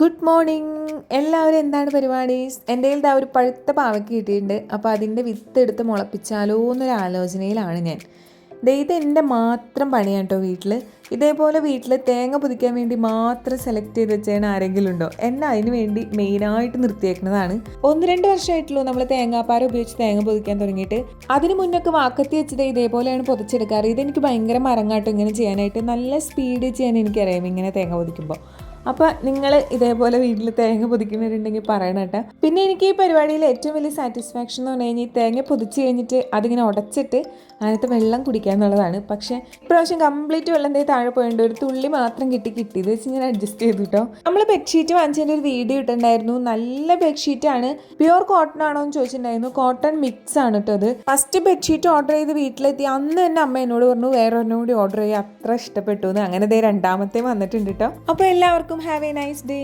Good morning. എല്ലാവരും എന്താണ് പരിപാടി? എൻ്റെ കയ്യിൽ ഒരു പഴുത്ത പാവയ്ക്ക് കിട്ടിയിട്ടുണ്ട്. അപ്പോൾ അതിൻ്റെ വിത്ത് എടുത്ത് മുളപ്പിച്ചാലോ എന്നൊരു ആലോചനയിലാണ് ഞാൻ. ഇത് എൻ്റെ മാത്രം പണിയാണ് കേട്ടോ. ഇതേപോലെ വീട്ടിൽ തേങ്ങ പൊതിക്കാൻ വേണ്ടി മാത്രം സെലക്ട് ചെയ്ത് വെച്ചാൽ ആരെങ്കിലും ഉണ്ടോ? എന്നെ അതിന് വേണ്ടി മെയിനായിട്ട് നിർത്തിയേക്കുന്നതാണ്. 1-2 വർഷമായിട്ടുള്ളൂ നമ്മൾ തേങ്ങാപ്പാര ഉപയോഗിച്ച് തേങ്ങ പൊതിക്കാൻ തുടങ്ങിയിട്ട്. അതിന് മുന്നൊക്കെ വാക്കത്തി വെച്ചത് ഇതേപോലെയാണ് പൊതിച്ചെടുക്കാറ്. ഇതെനിക്ക് ഭയങ്കര മരങ്ങാട്ടോ ഇങ്ങനെ ചെയ്യാനായിട്ട്. നല്ല സ്പീഡ് ചെയ്യാൻ എനിക്കറിയാം ഇങ്ങനെ തേങ്ങ പൊതിക്കുമ്പോൾ. അപ്പോൾ നിങ്ങൾ ഇതേപോലെ വീട്ടിൽ തേങ്ങ പൊതിക്കുന്നവരുണ്ടെങ്കിൽ പറയണം കേട്ടോ. പിന്നെ എനിക്ക് ഈ പരിപാടിയിൽ ഏറ്റവും വലിയ സാറ്റിസ്ഫാക്ഷൻ എന്ന് പറഞ്ഞു കഴിഞ്ഞാൽ ഈ തേങ്ങ പൊതിച്ച് കഴിഞ്ഞിട്ട് അതിങ്ങനെ ഉടച്ചിട്ട് അതിനകത്ത് വെള്ളം കുടിക്കുക എന്നുള്ളതാണ്. പക്ഷേ ഇപ്രാവശ്യം കംപ്ലീറ്റ് വെള്ളം താഴെ പോയിട്ട് ഒരു തുള്ളി മാത്രം കിട്ടിയത് വെച്ച് ഞാൻ അഡ്ജസ്റ്റ് ചെയ്തു കേട്ടോ. നമ്മൾ ബെഡ്ഷീറ്റ് വാങ്ങിച്ചതിൻ്റെ ഒരു വീഡിയോ ഇട്ടുണ്ടായിരുന്നു. നല്ല ബെഡ്ഷീറ്റാണ്. പ്യുവർ കോട്ടൺ ആണോ എന്ന് ചോദിച്ചിട്ടുണ്ടായിരുന്നു. കോട്ടൺ മിക്സ് ആണ് കേട്ടോ അത്. ഫസ്റ്റ് ബെഡ്ഷീറ്റ് ഓർഡർ ചെയ്ത് വീട്ടിലെത്തി അന്ന് തന്നെ അമ്മ എന്നോട് പറഞ്ഞു വേറെ ഒരെണ്ണം കൂടി ഓർഡർ ചെയ്യുക, അത്ര ഇഷ്ടപ്പെട്ടു എന്ന്. അങ്ങനെ രണ്ടാമത്തെ വന്നിട്ടുണ്ട് കേട്ടോ. അപ്പോൾ എല്ലാവർക്കും have a nice day.